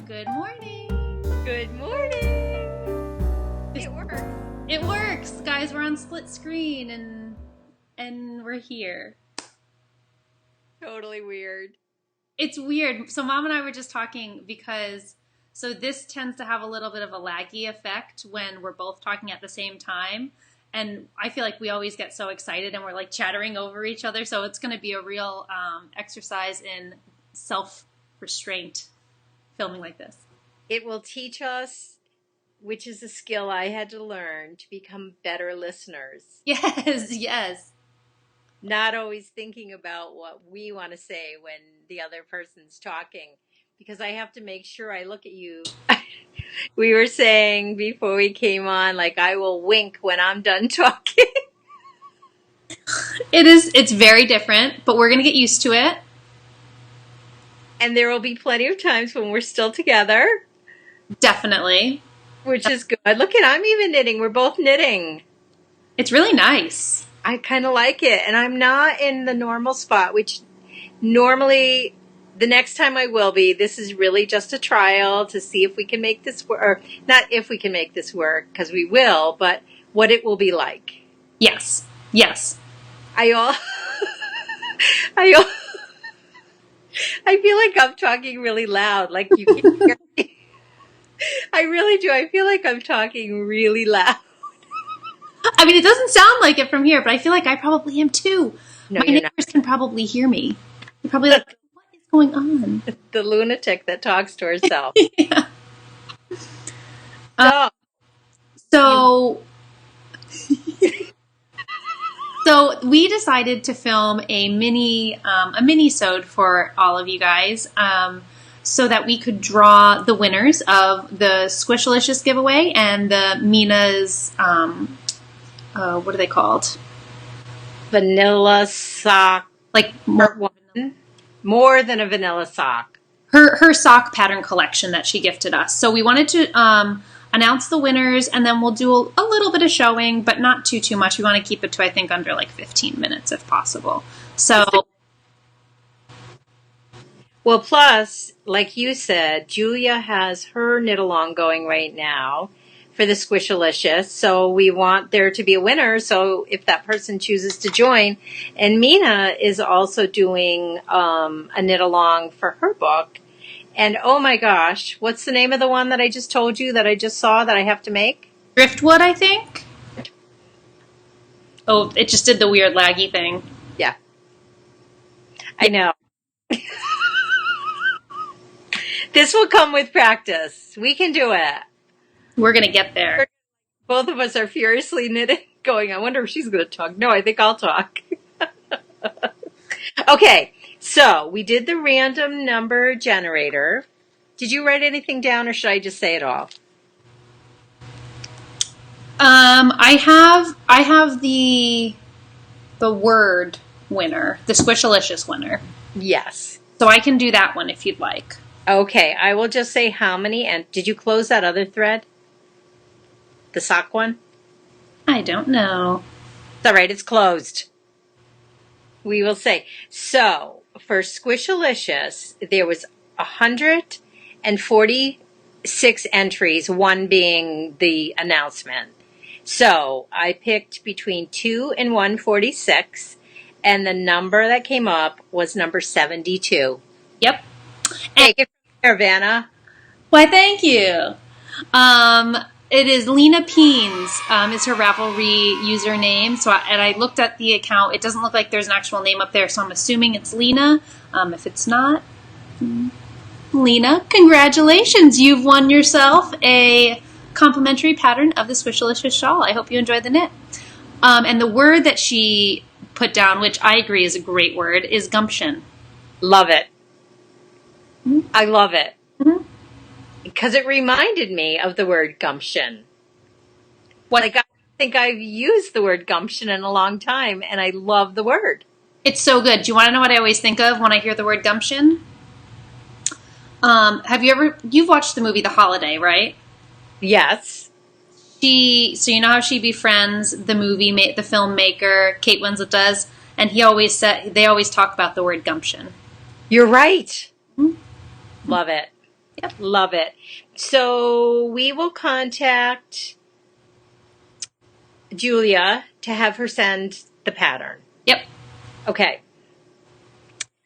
Good morning. Good morning. It works. It works, guys. We're on split screen and we're here. Totally weird. It's weird. So Mom and I were just talking because this tends to have a little bit of a laggy effect when we're both talking at the same time. And I feel like we always get so excited and we're like chattering over each other. So it's going to be a real exercise in self-restraint filming like this. It will teach us, which is a skill I had to learn, to become better listeners. Yes, yes. Not always thinking about what we want to say when the other person's talking, because I have to make sure I look at you. We were saying before we came on, like, I will wink when I'm done talking. It's very different, but we're going to get used to it. And there will be plenty of times when we're still together. Definitely. Which is good. Look at, I'm even knitting. We're both knitting. It's really nice. I kind of like it. And I'm not in the normal spot, which normally the next time I will be. This is really just a trial to see if we can make this work. Or not if we can make this work, because we will, but what it will be like. Yes. Yes. I feel like I'm talking really loud, like you can hear me. I really do. I feel like I'm talking really loud. I mean, it doesn't sound like it from here, but I feel like I probably am too. No, My you're neighbors can probably hear me. They're probably like, what is going on? The lunatic that talks to herself. Yeah. So we decided to film a mini-sode for all of you guys, so that we could draw the winners of the Squishalicious giveaway and the Mina's, what are they called? Vanilla sock. Like more than a vanilla sock. Her sock pattern collection that she gifted us. So we wanted to announce the winners, and then we'll do a little bit of showing, but not too much. We want to keep it to, I think, under like 15 minutes if possible. So, well, plus, like you said, Julia has her knit-along going right now for the Squishalicious. So we want there to be a winner. So if that person chooses to join, and Mina is also doing a knit-along for her book. And oh my gosh, what's the name of the one that I just told you that I just saw that I have to make? Driftwood, I think. Oh, it just did the weird laggy thing. Yeah. I know. This will come with practice. We can do it. We're going to get there. Both of us are furiously knitting, going, I wonder if she's going to talk. No, I think I'll talk. Okay. So, we did the random number generator. Did you write anything down, or should I just say it all? I have the word winner, the Squishalicious winner. Yes. So I can do that one if you'd like. Okay, I will just say how many, and did you close that other thread? The sock one? I don't know. It's all right, it's closed. We will say. So, for Squishalicious, there was 146 entries, one being the announcement. So I picked between 2 and 146, and the number that came up was number 72. Yep. Take it from there, Vanna. Why, thank you. It is Lena Peens, is her Ravelry username. So, I looked at the account. It doesn't look like there's an actual name up there, so I'm assuming it's Lena. If it's not, Lena, congratulations. You've won yourself a complimentary pattern of the Squishalicious shawl. I hope you enjoyed the knit. And the word that she put down, which I agree is a great word, is gumption. Love it. Mm-hmm. I love it. Mm-hmm. Because it reminded me of the word gumption. Like, I think I've used the word gumption in a long time, and I love the word. It's so good. Do you want to know what I always think of when I hear the word gumption? You've watched the movie The Holiday, right? Yes. So you know how she befriends the filmmaker, Kate Winslet does, and they always talk about the word gumption. You're right. Mm-hmm. Love it. Yep. Love it. So we will contact Julia to have her send the pattern. Yep. Okay.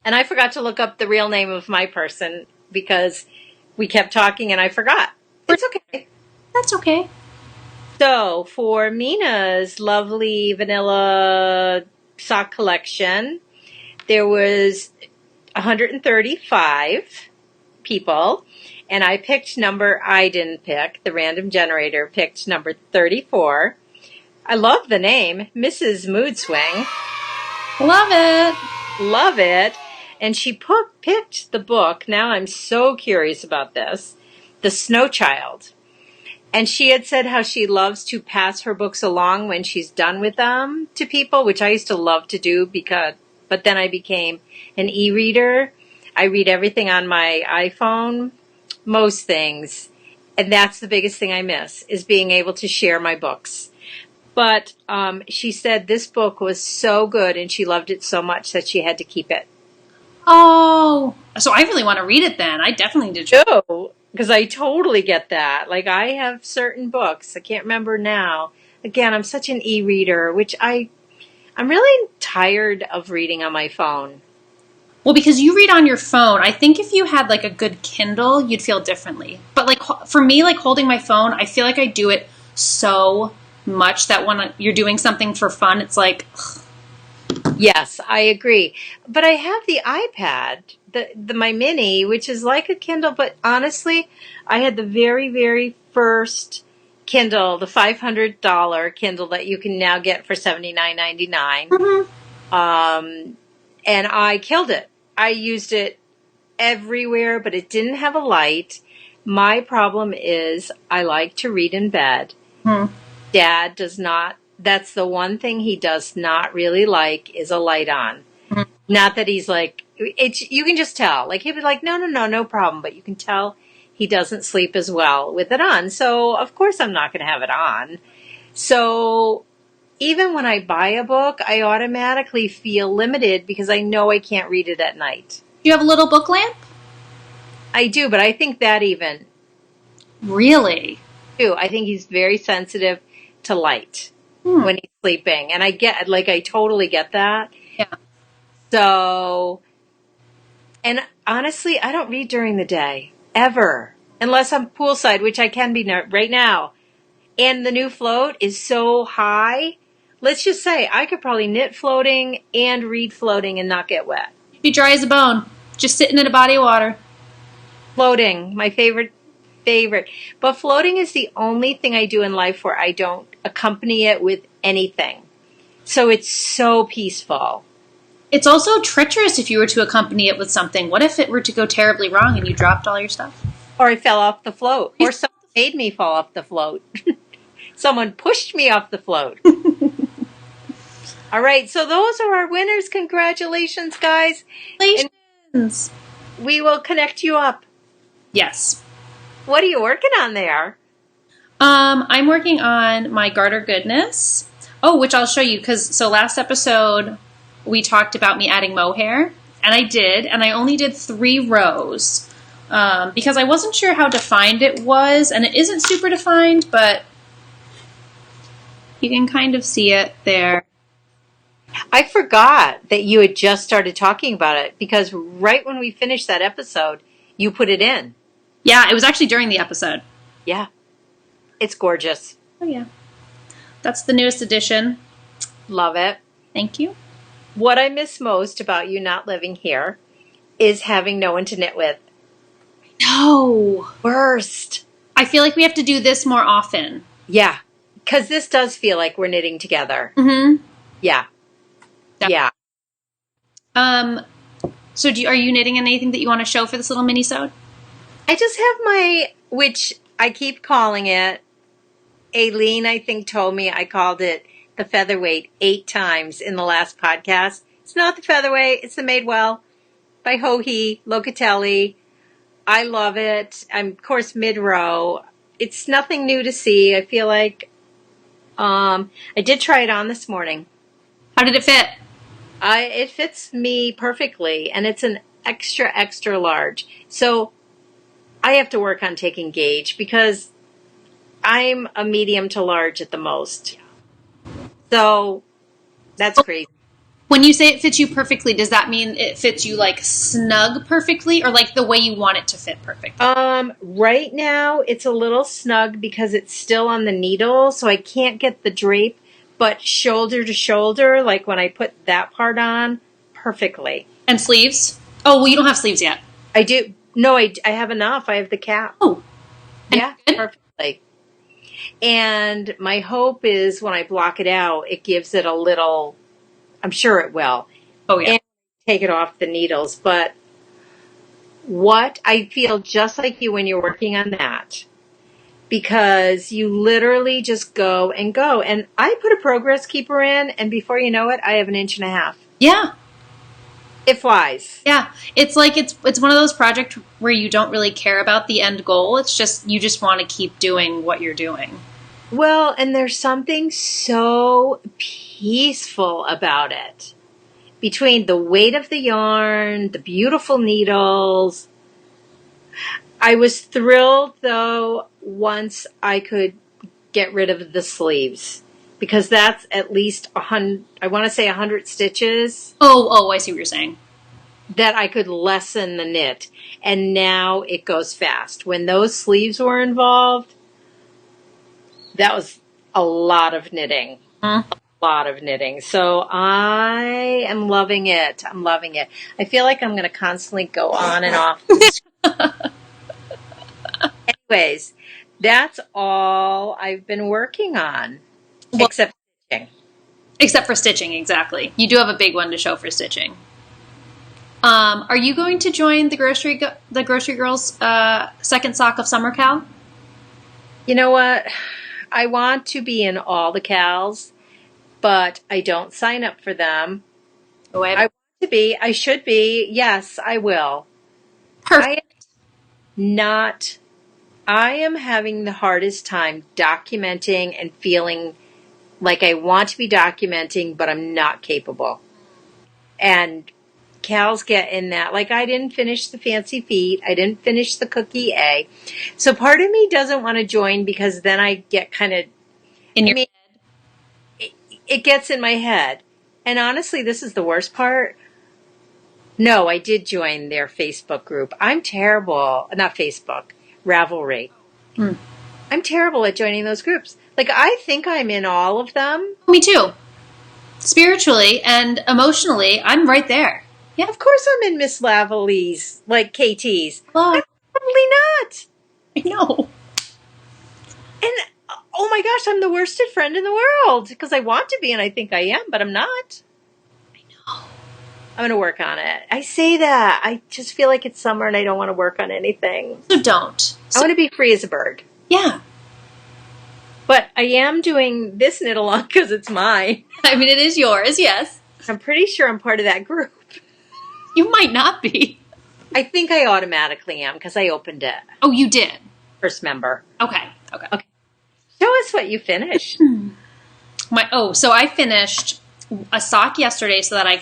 And I forgot to look up the real name of my person because we kept talking and I forgot. It's okay. That's okay. So for Mina's lovely vanilla sock collection, there was 135 people, and I picked number I didn't pick. The random generator picked number 34. I love the name, Mrs. Mood Swing. Love it. Love it. And she picked the book. Now I'm so curious about this. The Snow Child. And she had said how she loves to pass her books along when she's done with them to people, which I used to love to do but then I became an e-reader. I read everything on my iPhone, most things. And that's the biggest thing I miss, is being able to share my books. But she said this book was so good and she loved it so much that she had to keep it. Oh, so I really want to read it then. I definitely did. Oh, because I totally get that. Like, I have certain books. I can't remember now. Again, I'm such an e-reader, which I'm really tired of reading on my phone. Well, because you read on your phone, I think if you had like a good Kindle, you'd feel differently. But like for me, like holding my phone, I feel like I do it so much that when you're doing something for fun, it's like, ugh. Yes, I agree. But I have the iPad, my mini, which is like a Kindle, but honestly, I had the very, very first Kindle, the $500 Kindle that you can now get for $79.99. Mm-hmm. And I killed it. I used it everywhere, but it didn't have a light. My problem is I like to read in bed. Mm-hmm. Dad does not. That's the one thing he does not really like is a light on. Mm-hmm. Not that he's like, you can just tell. Like, he'd be like, no problem. But you can tell he doesn't sleep as well with it on. So, of course, I'm not going to have it on. So, even when I buy a book, I automatically feel limited because I know I can't read it at night. Do you have a little book lamp? I do, but I think that even. Really? Too. I think he's very sensitive to light when he's sleeping. And I totally get that. Yeah. So, and honestly, I don't read during the day, ever. Unless I'm poolside, which I can be right now. And the new float is so high. Let's just say I could probably knit floating and read floating and not get wet. You'd be dry as a bone, just sitting in a body of water. Floating, my favorite. But floating is the only thing I do in life where I don't accompany it with anything. So it's so peaceful. It's also treacherous if you were to accompany it with something. What if it were to go terribly wrong and you dropped all your stuff? Or I fell off the float. Or someone made me fall off the float. Someone pushed me off the float. All right, so those are our winners. Congratulations, guys. Congratulations. And we will connect you up. Yes. What are you working on there? I'm working on my garter goodness. Oh, which I'll show you so last episode we talked about me adding mohair, and I did, and I only did 3 rows because I wasn't sure how defined it was, and it isn't super defined, but you can kind of see it there. I forgot that you had just started talking about it because right when we finished that episode, you put it in. Yeah, it was actually during the episode. Yeah. It's gorgeous. Oh, yeah. That's the newest edition. Love it. Thank you. What I miss most about you not living here is having no one to knit with. No. Worst. I feel like we have to do this more often. Yeah. Because this does feel like we're knitting together. Mm-hmm. Yeah. Definitely. Yeah. So are you knitting anything that you want to show for this little mini-sode? I just have which I keep calling it, Aileen, I think, told me I called it the featherweight 8 times in the last podcast. It's not the featherweight, it's the Madewell by Hohi Locatelli. I love it. I'm, of course, mid-row. It's nothing new to see. I feel like I did try it on this morning. How did it fit? It fits me perfectly, and it's an extra, extra large. So I have to work on taking gauge because I'm a medium to large at the most. So that's crazy. When you say it fits you perfectly, does that mean it fits you like snug perfectly or like the way you want it to fit perfectly? Right now it's a little snug because it's still on the needle, so I can't get the drape, but shoulder to shoulder, like when I put that part on, perfectly. And sleeves? Oh, well, you don't have sleeves yet. I do. No, I have enough. I have the cap. Oh. Yeah, perfectly. And my hope is when I block it out, it gives it a little, I'm sure it will. Oh, yeah. And take it off the needles. But what I feel just like you when you're working on that, because you literally just go and go. And I put a progress keeper in, and before you know it, I have 1.5 inches. Yeah. It flies. Yeah. It's like it's one of those projects where you don't really care about the end goal. It's just you just want to keep doing what you're doing. Well, and there's something so peaceful about it. Between the weight of the yarn, the beautiful needles. I was thrilled, though, once I could get rid of the sleeves. Because that's at least 100, I want to say 100 stitches. Oh, I see what you're saying. That I could lessen the knit. And now it goes fast. When those sleeves were involved, that was a lot of knitting. A lot of knitting. So I am loving it. I'm loving it. I feel like I'm going to constantly go on and off. Anyways, that's all I've been working on. Well, except stitching. Except for stitching, exactly. You do have a big one to show for stitching. Are you going to join the Grocery Girls second sock of summer, Cal? You know what? I want to be in all the Cals, but I don't sign up for them. Oh, I want to be. I should be. Yes, I will. Perfect. I am having the hardest time documenting and feeling like I want to be documenting, but I'm not capable. And Cal's get in that. Like, I didn't finish the Fancy Feet. I didn't finish the Cookie A. So part of me doesn't want to join because then I get kind of... In your head? It gets in my head. And honestly, this is the worst part. No, I did join their Facebook group. I'm terrible. Not Facebook. Ravelry. I'm terrible at joining those groups. Like, I think I'm in all of them. Me too. Spiritually and emotionally, I'm right there. Yeah, of course I'm in Miss Lavelly's, like KT's. Oh. I'm probably not. I know. And, oh my gosh, I'm the worsted friend in the world. Because I want to be, and I think I am, but I'm not. I know. I'm going to work on it. I say that. I just feel like it's summer and I don't want to work on anything. So don't. I want to be free as a bird. Yeah. But I am doing this knit along because it's mine. I mean, it is yours, yes. I'm pretty sure I'm part of that group. You might not be. I think I automatically am because I opened it. Oh, you did? First member. Okay. Show us what you finished. So I finished a sock yesterday so that I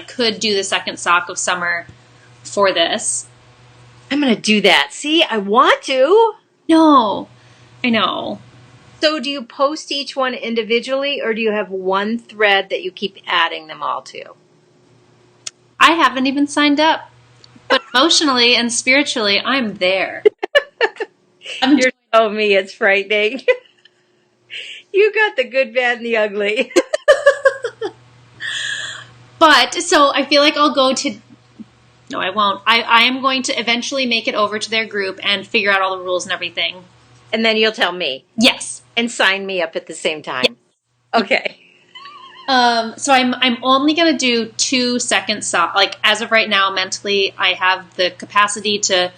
could do the second sock of summer for this. I'm going to do that. See, I want to. No, I know. So do you post each one individually or do you have one thread that you keep adding them all to? I haven't even signed up, but emotionally and spiritually, I'm there. You're telling me it's frightening. You got the good, bad, and the ugly. But, so I feel like I'll go to... No, I won't. I am going to eventually make it over to their group and figure out all the rules and everything. And then you'll tell me. Yes. And sign me up at the same time. Yes. Okay. So I'm only going to do 2 second socks. Like, as of right now, mentally, I have the capacity to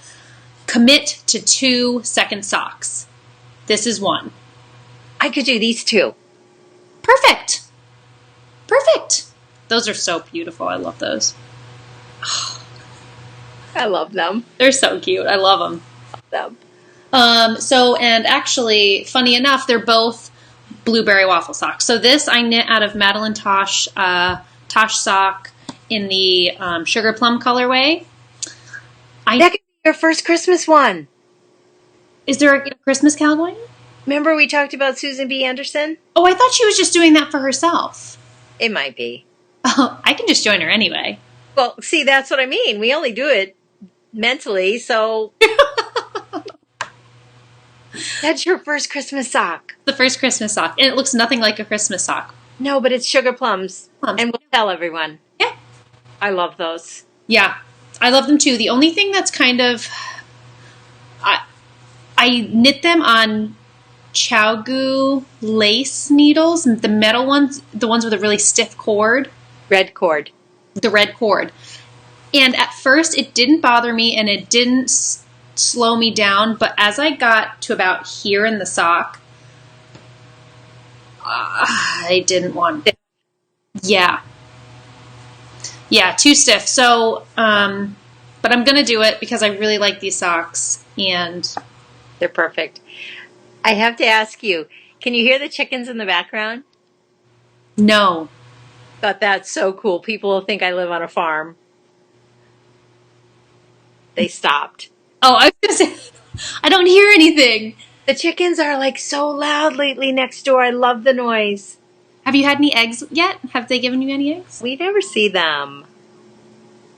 commit to 2 second socks. This is one. I could do these 2. Perfect. Those are so beautiful. I love those. I love them. They're so cute. I love them. And actually, funny enough, they're both blueberry waffle socks. So this I knit out of Madeline Tosh sock in the sugar plum colorway. That could Your first Christmas one. Is there a Christmas Carol going on? Remember we talked about Susan B. Anderson? Oh, I thought she was just doing that for herself. It might be. Oh, I can just join her anyway. Well, see, that's what I mean. We only do it mentally, so that's your first Christmas sock. The first Christmas sock. And it looks nothing like a Christmas sock. No, but it's sugar plums. Plums. And we'll tell everyone. Yeah. I love those. Yeah. I love them too. The only thing that's kind of... I knit them on Chow lace needles, the metal ones, the ones with a really stiff cord. Red cord. The red cord. And at first it didn't bother me and it didn't slow me down, but as I got to about here in the sock, I didn't want it. Yeah. Yeah, too stiff. So, but I'm going to do it because I really like these socks and... They're perfect. I have to ask you, can you hear the chickens in the background? No. Thought that's so cool. People will think I live on a farm. They stopped. Oh, I was going to say, I don't hear anything. The chickens are like so loud lately next door. I love the noise. Have you had any eggs yet? Have they given you any eggs? We never see them.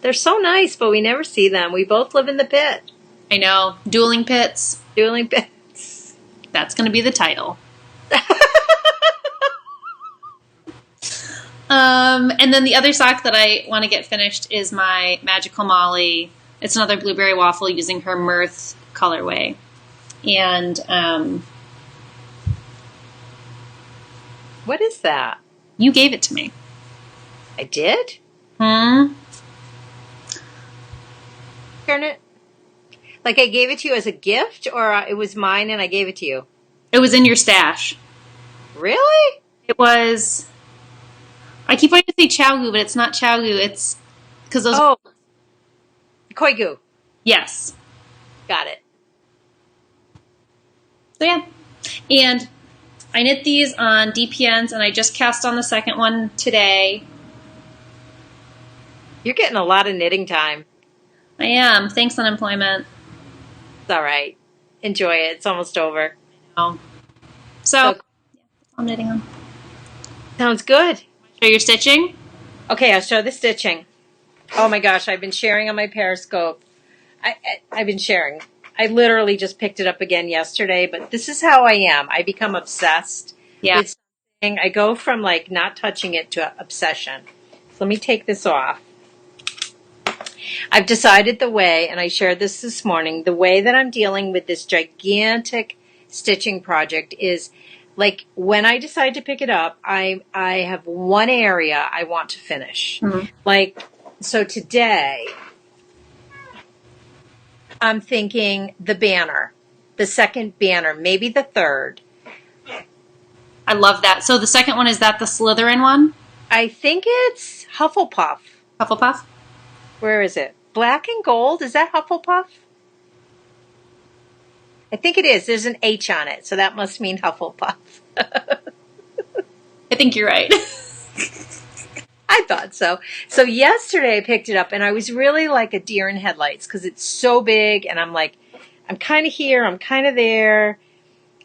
They're so nice, but we never see them. We both live in the pit. I know. Dueling pits. Dueling pits. That's going to be the title. And then the other sock that I want to get finished is my Magical Molly. It's another blueberry waffle using her Mirth colorway. And what is that? You gave it to me. I did? Hmm? Turn it. Like I gave it to you as a gift, or it was mine and I gave it to you? It was in your stash. Really? It was... I keep wanting to say Chow but it's not Chow It's... because those... Oh. Koigu. Yes. Got it. So yeah. And I knit these on DPNs, and I just cast on the second one today. You're getting a lot of knitting time. I am. Thanks, unemployment. It's all right. Enjoy it. It's almost over. Oh. So I'm knitting on. Sounds good. Show your stitching? Okay, I'll show the stitching. Oh my gosh, I've been sharing on my Periscope. I've been sharing. I literally just picked it up again yesterday, but this is how I am. I become obsessed with something. I go from like not touching it to obsession. So let me take this off. I've decided the way, and I shared this morning, the way that I'm dealing with this gigantic stitching project is like when I decide to pick it up, I have one area I want to finish. Mm-hmm. Like, so today, I'm thinking the banner, the second banner, maybe the third. I love that. So the second one, is that the Slytherin one? I think it's Hufflepuff. Hufflepuff? Where is it? Black and gold? Is that Hufflepuff? I think it is. There's an H on it, so that must mean Hufflepuff. I think you're right. I thought so. So yesterday I picked it up, and I was really like a deer in headlights because it's so big, and I'm like, I'm kind of here, I'm kind of there,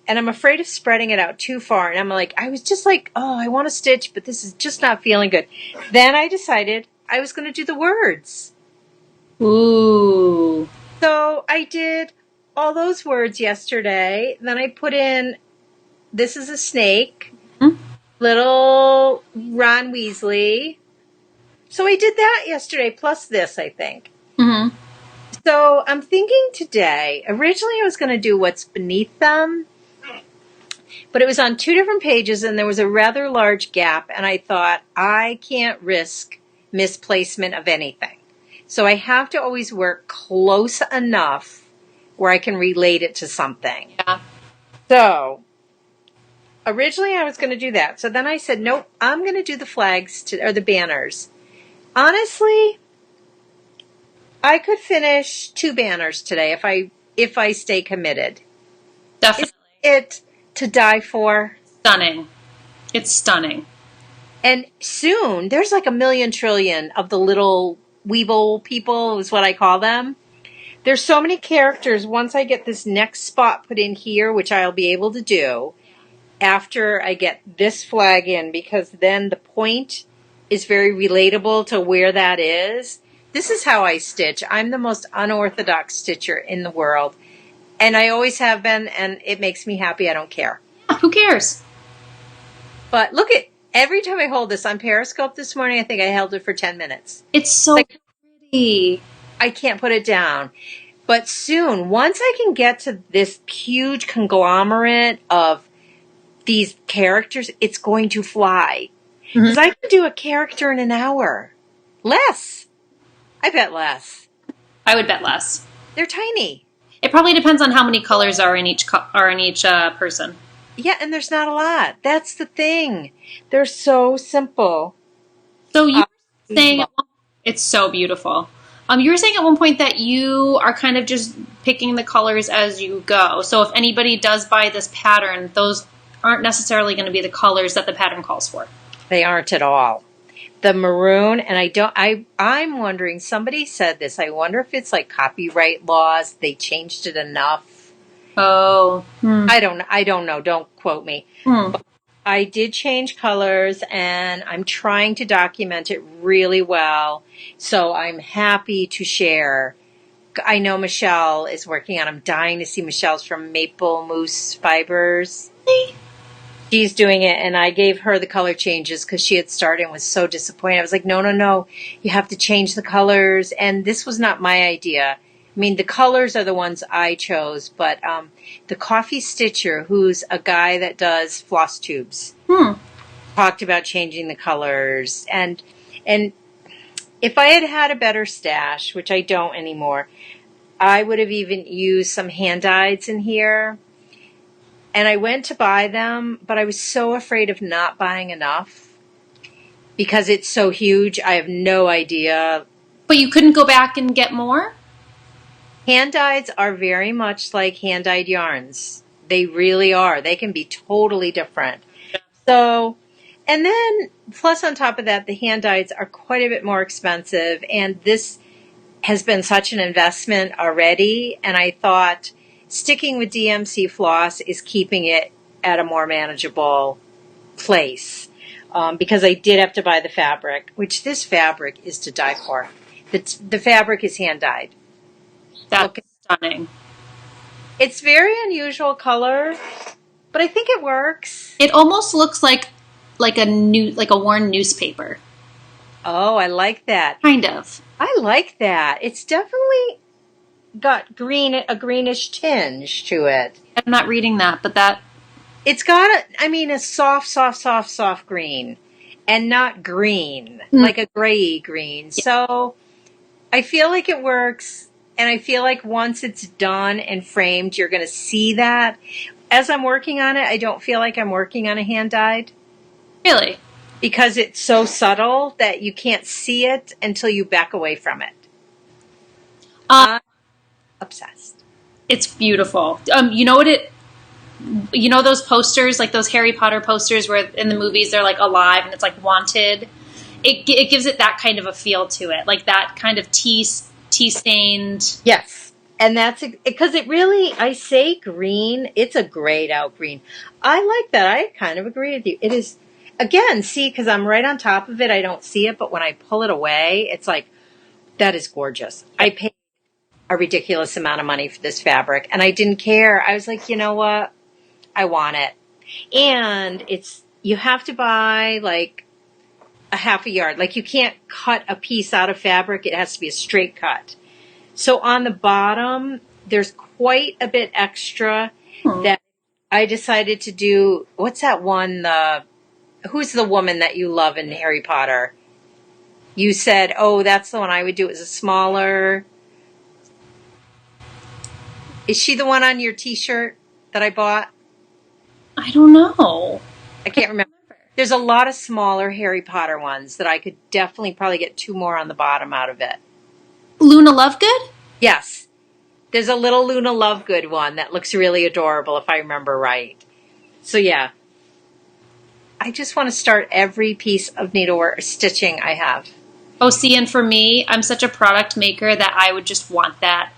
and I'm afraid of spreading it out too far. And I'm like, I was just like, oh, I want to stitch, but this is just not feeling good. Then I decided I was going to do the words. Ooh. So I did all those words yesterday. Then I put in, this is a snake, little Ron Weasley. So I did that yesterday, plus this, I think. Mm-hmm. So I'm thinking today, originally I was going to do what's beneath them, but it was on 2 different pages and there was a rather large gap, and I thought, I can't risk misplacement of anything. So I have to always work close enough where I can relate it to something. Yeah. So originally I was going to do that. So then I said, nope, I'm going to do the flags or the banners. Honestly, I could finish 2 banners today if I stay committed. Definitely. Isn't it to die for? Stunning. It's stunning. And soon there's like a million trillion of the little Weeble people is what I call them. There's so many characters. Once I get this next spot put in here, which I'll be able to do after I get this flag in, because then the point is very relatable to where that is. This is how I stitch. I'm the most unorthodox stitcher in the world. And I always have been, and it makes me happy. I don't care. Yeah, who cares? But look at, every time I hold this on Periscope this morning, I think I held it for 10 minutes. It's so pretty. I can't put it down. But soon, once I can get to this huge conglomerate of these characters, it's going to fly. Because I can do a character in an hour. Less. I bet less. I would bet less. They're tiny. It probably depends on how many colors are in each person. Yeah, and there's not a lot. That's the thing. They're so simple. So you were saying it's so beautiful. You were saying at one point that you are kind of just picking the colors as you go. So if anybody does buy this pattern, those aren't necessarily going to be the colors that the pattern calls for. They aren't at all. The maroon, and I'm wondering, somebody said this, I wonder if it's like copyright laws, they changed it enough. Oh. I don't know, don't quote me. But I did change colors, and I'm trying to document it really well, so I'm happy to share. I know Michelle is working on, I'm dying to see Michelle's from Maple Moose Fibers. She's doing it, and I gave her the color changes because she had started and was so disappointed. I was like, no, you have to change the colors, and this was not my idea. I mean, the colors are the ones I chose, but the Coffee Stitcher, who's a guy that does floss tubes, talked about changing the colors. And if I had had a better stash, which I don't anymore, I would have even used some hand-dyeds in here. And I went to buy them, but I was so afraid of not buying enough because it's so huge. I have no idea. But you couldn't go back and get more? Hand-dyeds are very much like hand-dyed yarns. They really are. They can be totally different. So, and then plus on top of that, the hand-dyeds are quite a bit more expensive. And this has been such an investment already. And I thought sticking with DMC floss is keeping it at a more manageable place. Because I did have to buy the fabric, which this fabric is to die for. The fabric is hand-dyed. That's stunning. It's very unusual color, but I think it works. It almost looks like a worn newspaper. Oh, I like that. Kind of. I like that. It's definitely got a greenish tinge to it. I'm not reading that, but that... It's got a soft green, and not green, like a gray green. Yeah. So I feel like it works. And I feel like once it's done and framed, you're going to see that. As I'm working on it, I don't feel like I'm working on a hand-dyed. Really? Because it's so subtle that you can't see it until you back away from it. I'm obsessed. It's beautiful. You know those posters, like those Harry Potter posters where in the movies they're like alive and it's like wanted? It gives it that kind of a feel to it. Like that kind of tea-stained. Yes. And that's because it really, I say green, it's a grayed out green. I like that. I kind of agree with you. It is, again, see, because I'm right on top of it, I don't see it, but when I pull it away, it's like, that is gorgeous. I paid a ridiculous amount of money for this fabric, and I didn't care. I was like, you know what? I want it. And you have to buy like a half a yard. Like you can't cut a piece out of fabric. It has to be a straight cut. So on the bottom, there's quite a bit extra that I decided to do. What's that one? Who's the woman that you love in Harry Potter? You said, oh, that's the one I would do. It was a smaller. Is she the one on your t-shirt that I bought? I don't know. I can't remember. There's a lot of smaller Harry Potter ones that I could definitely probably get 2 more on the bottom out of it. Luna Lovegood? Yes. There's a little Luna Lovegood one that looks really adorable if I remember right. So yeah. I just want to start every piece of needlework stitching I have. Oh, see, and for me, I'm such a product maker that I would just want that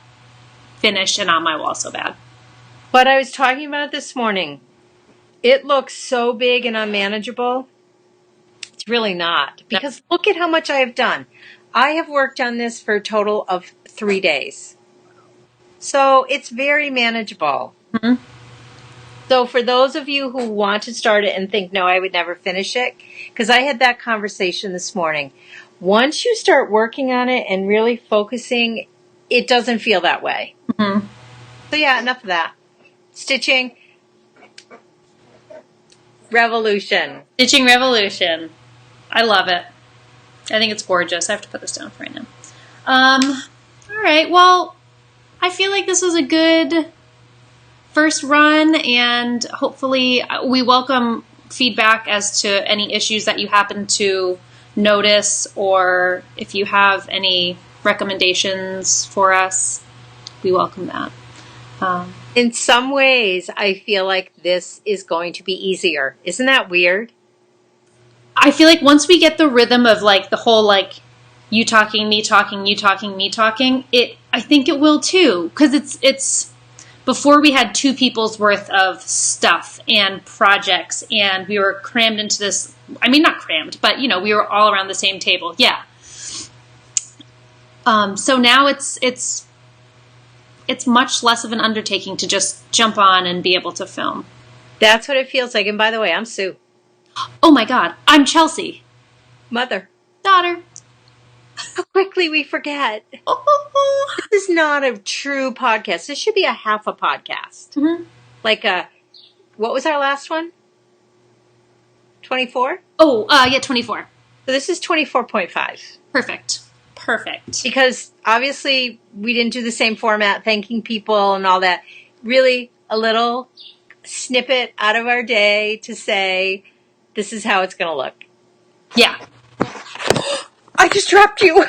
finished and on my wall so bad. But I was talking about it this morning. It looks so big and unmanageable. It's really not. Because look at how much I have done. I have worked on this for a total of 3 days. So it's very manageable. Mm-hmm. So for those of you who want to start it and think, no, I would never finish it, because I had that conversation this morning. Once you start working on it and really focusing, it doesn't feel that way. Mm-hmm. So yeah, enough of that. Stitching revolution. Stitching revolution. I love it. I think it's gorgeous. I have to put this down for right now. All right. Well, I feel like this was a good first run, and hopefully we welcome feedback as to any issues that you happen to notice, or if you have any recommendations for us, we welcome that. In some ways, I feel like this is going to be easier. Isn't that weird? I feel like once we get the rhythm of like the whole like you talking, me talking, you talking, me talking, I think it will too, because it's before we had 2 people's worth of stuff and projects, and we were crammed into this. I mean, not crammed, but you know, we were all around the same table. Yeah. So now it's much less of an undertaking to just jump on and be able to film. That's what it feels like. And by the way, I'm Sue. Oh my God, I'm Chelsea. Mother. Daughter. How quickly we forget. This is not a true podcast. This should be a half a podcast. Mm-hmm. Like what was our last one? 24? Oh, yeah, 24. So this is 24.5. Perfect. Because obviously we didn't do the same format, thanking people and all that. Really a little snippet out of our day to say, this is how it's going to look. Yeah. I just dropped you.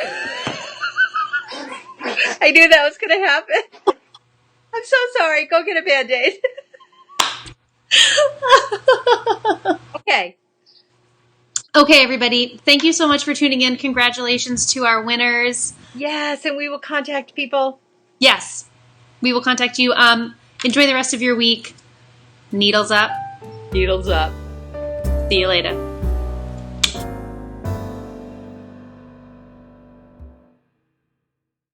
I knew that was going to happen. I'm so sorry. Go get a Band-Aid. Okay. Okay, everybody. Thank you so much for tuning in. Congratulations to our winners. Yes, and we will contact people. Yes, we will contact you. Enjoy the rest of your week. Needles up. Needles up. See you later.